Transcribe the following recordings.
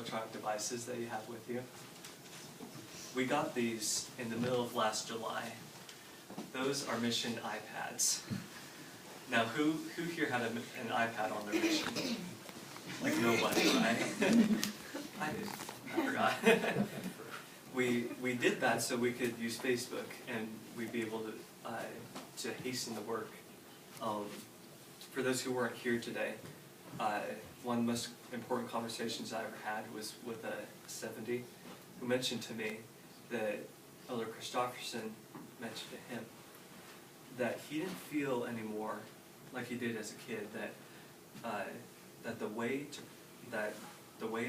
electronic devices that you have with you. We got these in the middle of last July. Those are mission iPads. Now, who here had an iPad on their mission? Like nobody, right? I did. I forgot. We did that so we could use Facebook and we'd be able to hasten the work. For those who weren't here today, one of the most important conversations I ever had was with a 70 who mentioned to me that Elder Christofferson mentioned to him that he didn't feel anymore like he did as a kid that the way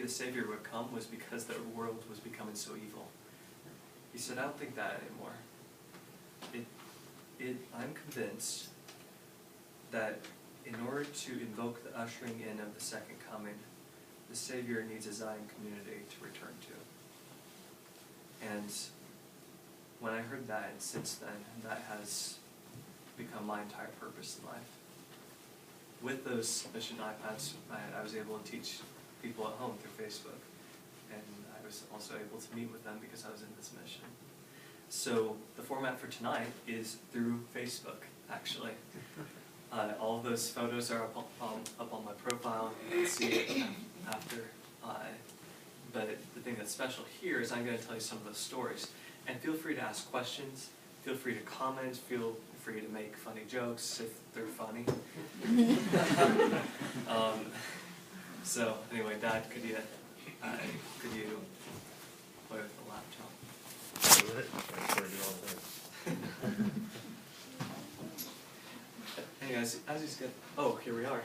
the Savior would come was because the world was becoming so evil. He said, I don't think that anymore. I'm convinced that in order to invoke the ushering in of the second coming, the Savior needs a Zion community to return to. And when I heard that, and since then, that has become my entire purpose in life. With those mission iPads, I was able to teach people at home through Facebook. And I was also able to meet with them because I was in this mission. So the format for tonight is through Facebook, actually. All of those photos are up on my profile. You can see it after. But the thing that's special here is I'm going to tell you some of those stories. And feel free to ask questions. Feel free to comment. Feel free to make funny jokes if they're funny. So anyway, Dad, could you play with the laptop? Anyways, as he's good. Oh, here we are.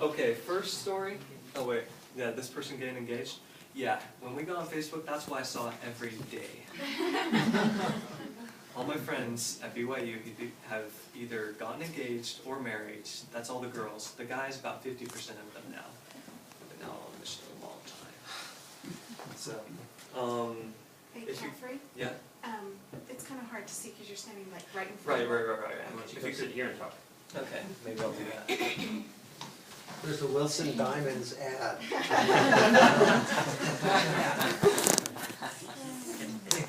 Okay, first story. Oh wait, yeah, this person getting engaged. Yeah, when we got on Facebook, that's why I saw it every day. All my friends at BYU have either gotten engaged or married. That's all the girls. The guys, about 50% of them now. But now on mission a long time. So, Hey, Jeffrey? Yeah? It's kind of hard to see because you're standing like right in front of Right. Why don't you go sit here and talk? Okay, maybe I'll do that. There's the Wilson Diamonds ad.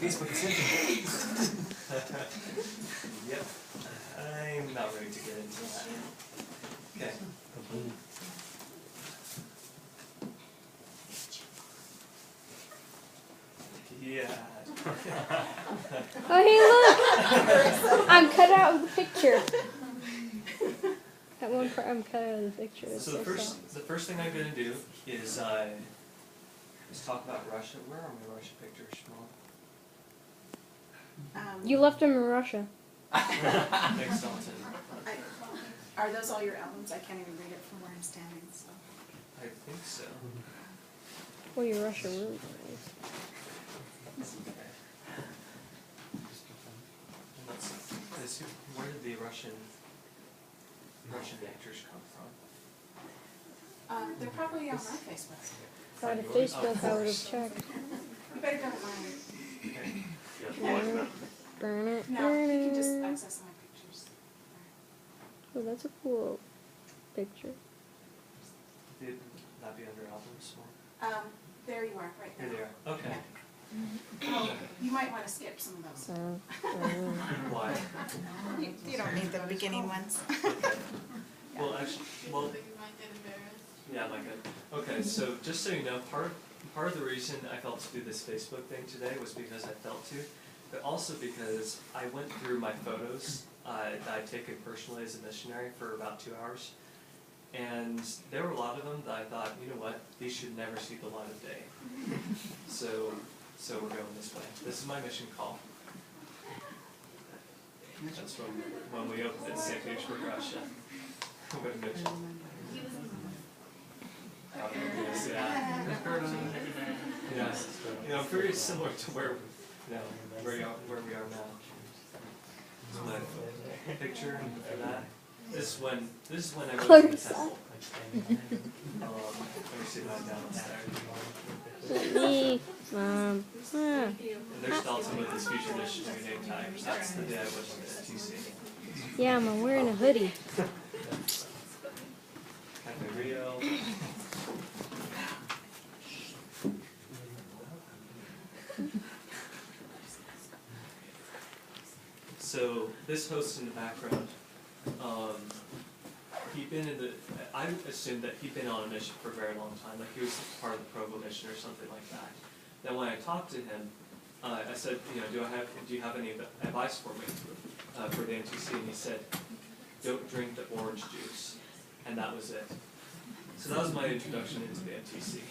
Facebook is Yep. I'm not ready to get into that. Okay. Yeah. Oh, hey, look! I'm cut out of the picture. At one part, I'm cut out of the picture. So the first thing I'm going to do is talk about Russia. Where are my Russia pictures from? You left them in Russia. Thanks, Dalton. Are those all your albums? I can't even read it from where I'm standing. So. I think so. Well, your Russia really nice. Where did the Russian pictures come from? They're probably on my Facebook. If I had a Facebook, I would have checked. You better go to mine. Okay. Burn it. No, you can just access my pictures. Oh, that's a cool picture. Did that be under albums? Or? There you are, right there. Here they are. Okay. Yeah. Oh, you might want to skip some of those. Why? You don't need the beginning ones. Okay. Well, actually, yeah, I like it. Okay, so just so you know, part of the reason I felt to do this Facebook thing today was because I felt to, but also because I went through my photos that I'd taken personally as a missionary for about 2 hours, and there were a lot of them that I thought, you know what, these should never see the light of day. So we're going this way. This is my mission call. That's when we opened at St. Petersburg, Russia. What a mission. Oh, yeah. Yeah. You know, very similar to where we are now. So my picture for that. This is when I was in the temple. Let me see that downstairs. Me, Mom. And there's Dalton with his future missionary name tags. That's the day I was at TC. Yeah, I'm wearing a hoodie. Cafe Rio. this host in the background, he'd been in the, I assumed that he'd been on a mission for a very long time, like he was part of the Provo mission or something like that. Then when I talked to him, I said, you know, do you have any advice for me for the NTC? And he said, don't drink the orange juice, and that was it. So that was my introduction into the NTC.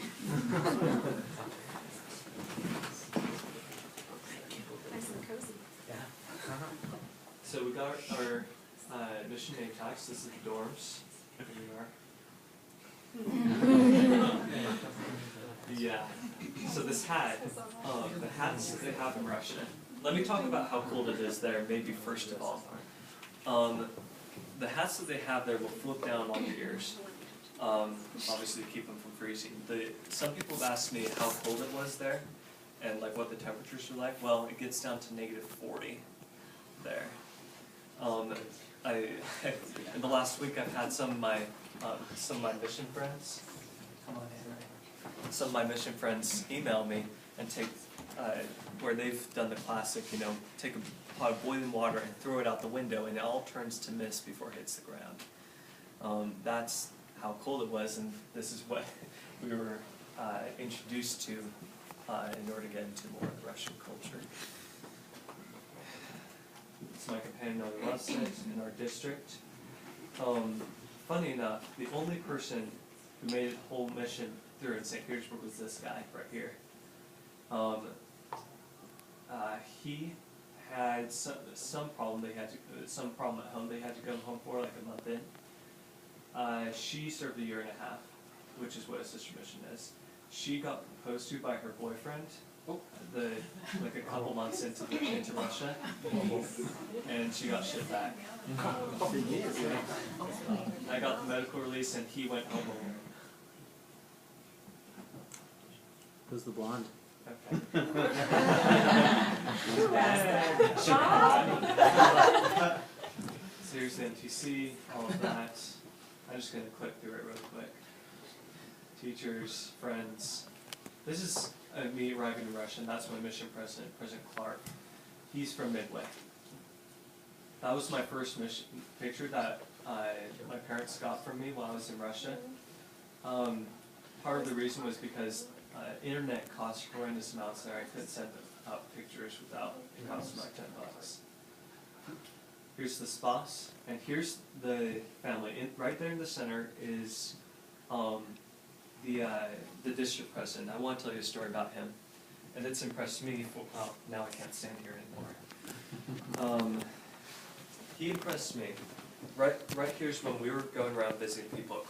Nice and cozy. So we got our mission name tags. This is the dorms. Here we are. Yeah. So this hat, the hats that they have in Russia. Let me talk about how cold it is there, maybe first of all. The hats that they have there will flip down on your ears. Obviously to keep them from freezing. Some people have asked me how cold it was there, and like what the temperatures are like. Well, it gets down to -40 there. In the last week, I've had some of my mission friends. Come on in, right? Some of my mission friends email me and take where they've done the classic, you know, take a pot of boiling water and throw it out the window, and it all turns to mist before it hits the ground. That's how cold it was, and this is what we were introduced to in order to get into more of the Russian culture. It's my companion on the left side in our district. Funny enough, the only person who made the whole mission through in St. Petersburg was this guy right here. He had some problem. Some problem at home. They had to go home for like a month in. She served 1.5 years, which is what a sister mission is. She got proposed to by her boyfriend, like a couple months into Russia, and she got shipped back. I got the medical release, and he went home alone. Who's the blonde? Okay. So here's the NTC, all of that. I'm just going to click through it real quick. Teachers, friends. This is me arriving in Russia, and that's my mission president, President Clark. He's from Midway. That was my first mission picture that my parents got from me while I was in Russia. Part of the reason was because internet costs horrendous amounts there. I couldn't send out pictures without it costing like $10. Here's the spouse, and here's the family. Right there in the center is the district president. I want to tell you a story about him, and it's impressed me. Now I can't stand here anymore. He impressed me. Right here's when we were going around visiting people